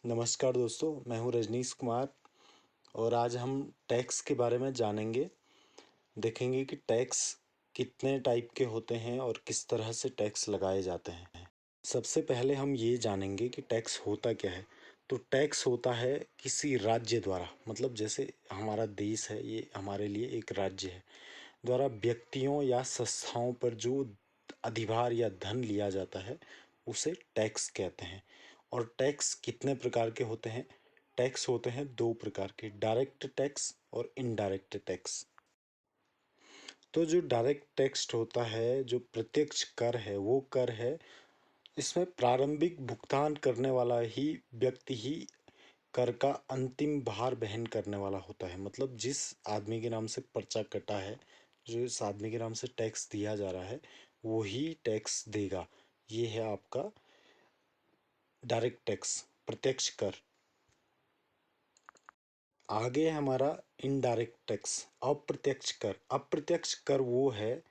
नमस्कार दोस्तों, मैं हूँ रजनीश कुमार और आज हम टैक्स के बारे में जानेंगे। देखेंगे कि टैक्स कितने टाइप के होते हैं और किस तरह से टैक्स लगाए जाते हैं। सबसे पहले हम ये जानेंगे कि टैक्स होता क्या है। तो टैक्स होता है किसी राज्य द्वारा, मतलब जैसे हमारा देश है, ये हमारे लिए एक राज्य है, द्वारा व्यक्तियों या संस्थाओं पर जो अधिभार या धन लिया जाता है उसे टैक्स कहते हैं। और टैक्स कितने प्रकार के होते हैं? टैक्स होते हैं दो प्रकार के, डायरेक्ट टैक्स और इनडायरेक्ट टैक्स। तो जो डायरेक्ट टैक्स होता है, जो प्रत्यक्ष कर है, वो कर है, इसमें प्रारंभिक भुगतान करने वाला ही व्यक्ति ही कर का अंतिम भार वहन करने वाला होता है। मतलब जिस आदमी के नाम से पर्चा कटा है, जो इस आदमी के नाम से टैक्स दिया जा रहा है, वो ही टैक्स देगा। ये है आपका डायरेक्ट टैक्स, प्रत्यक्ष कर। आगे हमारा इनडायरेक्ट टैक्स, अप्रत्यक्ष कर। अप्रत्यक्ष कर वो है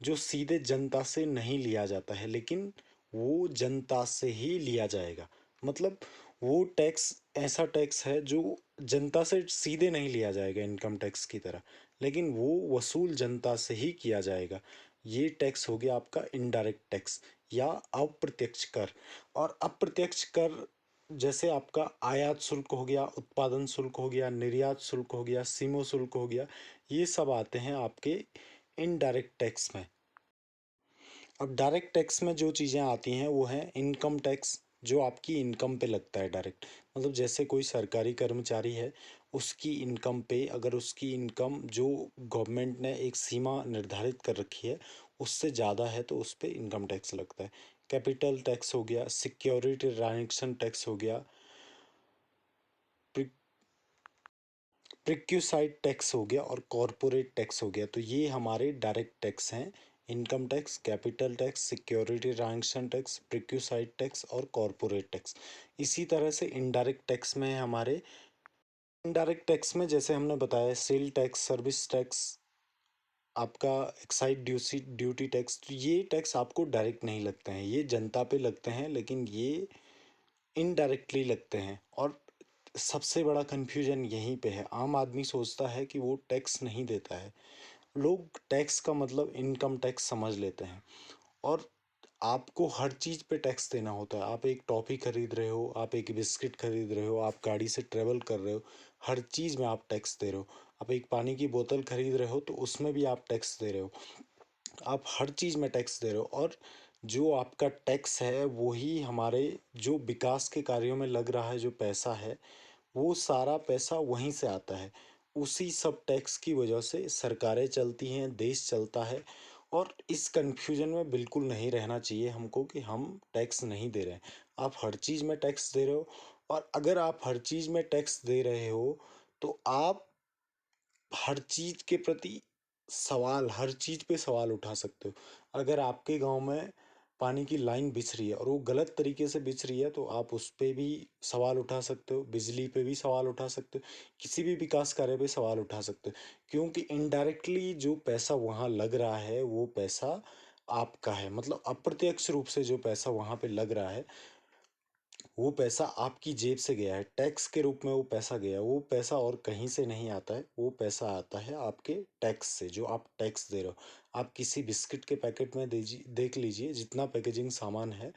जो सीधे जनता से नहीं लिया जाता है, लेकिन वो जनता से ही लिया जाएगा। मतलब वो टैक्स ऐसा टैक्स है जो जनता से सीधे नहीं लिया जाएगा इनकम टैक्स की तरह, लेकिन वो वसूल जनता से ही किया जाएगा। ये टैक्स हो गया आपका इनडायरेक्ट टैक्स या अप्रत्यक्ष कर। और अप्रत्यक्ष कर जैसे आपका आयात शुल्क हो गया, उत्पादन शुल्क हो गया, निर्यात शुल्क हो गया, सीमा शुल्क हो गया, ये सब आते हैं आपके इनडायरेक्ट टैक्स में। अब डायरेक्ट टैक्स में जो चीज़ें आती हैं वो है इनकम टैक्स, जो आपकी इनकम पे लगता है डायरेक्ट। मतलब जैसे कोई सरकारी कर्मचारी है, उसकी इनकम पे, अगर उसकी इनकम जो गवर्नमेंट ने एक सीमा निर्धारित कर रखी है उससे ज़्यादा है तो उस पर इनकम टैक्स लगता है। कैपिटल टैक्स हो गया, सिक्योरिटी ट्रांजैक्शन टैक्स हो गया, प्रिक्यूसाइड टैक्स हो गया और कॉरपोरेट टैक्स हो गया। तो ये हमारे डायरेक्ट टैक्स हैं। Income tax, capital tax, security transaction tax, perquisite tax और कॉरपोरेट टैक्स। इसी तरह से इनडायरेक्ट टैक्स में है हमारे, इनडायरेक्ट टैक्स में जैसे हमने बताया सेल टैक्स, सर्विस टैक्स, आपका एक्साइड ड्यूटी टैक्स। तो ये टैक्स आपको डायरेक्ट नहीं लगते हैं, ये जनता पे लगते हैं, लेकिन ये इनडायरेक्टली लगते हैं। और सबसे बड़ा कन्फ्यूजन यहीं पे है, आम आदमी सोचता है कि वो टैक्स नहीं देता है। लोग टैक्स का मतलब इनकम टैक्स समझ लेते हैं, और आपको हर चीज़ पे टैक्स देना होता है। आप एक टॉफ़ी खरीद रहे हो, आप एक बिस्किट खरीद रहे हो, आप गाड़ी से ट्रेवल कर रहे हो, हर चीज़ में आप टैक्स दे रहे हो। आप एक पानी की बोतल खरीद रहे हो तो उसमें भी आप टैक्स दे रहे हो। आप हर चीज़ में टैक्स दे रहे हो। और जो आपका टैक्स है वही हमारे जो विकास के कार्यों में लग रहा है, जो पैसा है, वो सारा पैसा वहीं से आता है। उसी सब टैक्स की वजह से सरकारें चलती हैं, देश चलता है। और इस कन्फ्यूजन में बिल्कुल नहीं रहना चाहिए हमको कि हम टैक्स नहीं दे रहे हैं। आप हर चीज़ में टैक्स दे रहे हो, और अगर आप हर चीज़ में टैक्स दे रहे हो तो आप हर चीज़ के प्रति सवाल, हर चीज़ पे सवाल उठा सकते हो। अगर आपके गांव में पानी की लाइन बिछ रही है और वो गलत तरीके से बिछ रही है तो आप उस पे भी सवाल उठा सकते हो, बिजली पे भी सवाल उठा सकते हो, किसी भी विकास कार्य पे सवाल उठा सकते हो। क्योंकि इनडायरेक्टली जो पैसा वहाँ लग रहा है वो पैसा आपका है। मतलब अप्रत्यक्ष रूप से जो पैसा वहाँ पे लग रहा है वो पैसा आपकी जेब से गया है, टैक्स के रूप में वो पैसा गया। वो पैसा और कहीं से नहीं आता है, वो पैसा आता है आपके टैक्स से, जो आप टैक्स दे रहे हो। आप किसी बिस्किट के पैकेट में दीजिए, देख लीजिए, जितना पैकेजिंग सामान है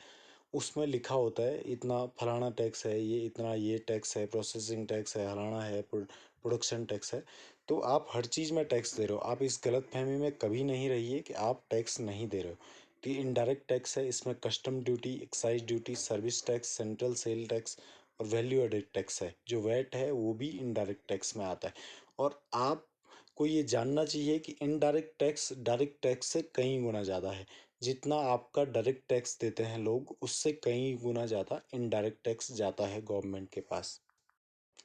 उसमें लिखा होता है इतना फलाना टैक्स है, ये इतना ये टैक्स है, प्रोसेसिंग टैक्स है, हलाना है, प्रोडक्शन टैक्स है। तो आप हर चीज़ में टैक्स दे रहे हो। आप इस गलतफहमी में कभी नहीं रहिए कि आप टैक्स नहीं दे रहे हो। तो ये इनडायरेक्ट टैक्स है, इसमें custom duty, excise duty, service tax, central sale tax और वैल्यू एडेड टैक्स है। जो वैट है वो भी इनडायरेक्ट टैक्स में आता है। और आपको ये जानना चाहिए कि इनडायरेक्ट टैक्स डायरेक्ट टैक्स से कई गुना ज़्यादा है। जितना आपका डायरेक्ट टैक्स देते हैं लोग, उससे कई गुना ज़्यादा इनडायरेक्ट टैक्स जाता है गवर्नमेंट के पास।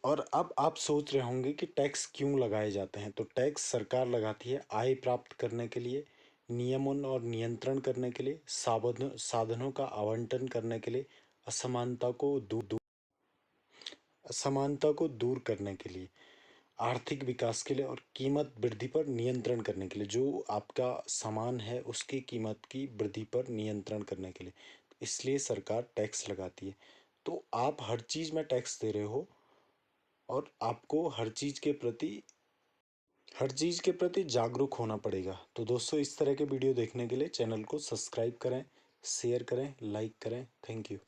और अब आप सोच रहे होंगे कि टैक्स क्यों लगाए जाते हैं। तो टैक्स सरकार लगाती है आय प्राप्त करने के लिए, नियमन और नियंत्रण करने के लिए, साधनों का आवंटन करने के लिए, असमानता को असमानता को दूर करने के लिए, आर्थिक विकास के लिए और कीमत वृद्धि पर नियंत्रण करने के लिए। जो आपका सामान है उसकी कीमत की वृद्धि पर नियंत्रण करने के लिए, इसलिए सरकार टैक्स लगाती है। तो आप हर चीज़ में टैक्स दे रहे हो और आपको हर चीज़ के प्रति जागरूक होना पड़ेगा। तो दोस्तों, इस तरह के वीडियो देखने के लिए चैनल को सब्सक्राइब करें, शेयर करें, लाइक करें। Thank you.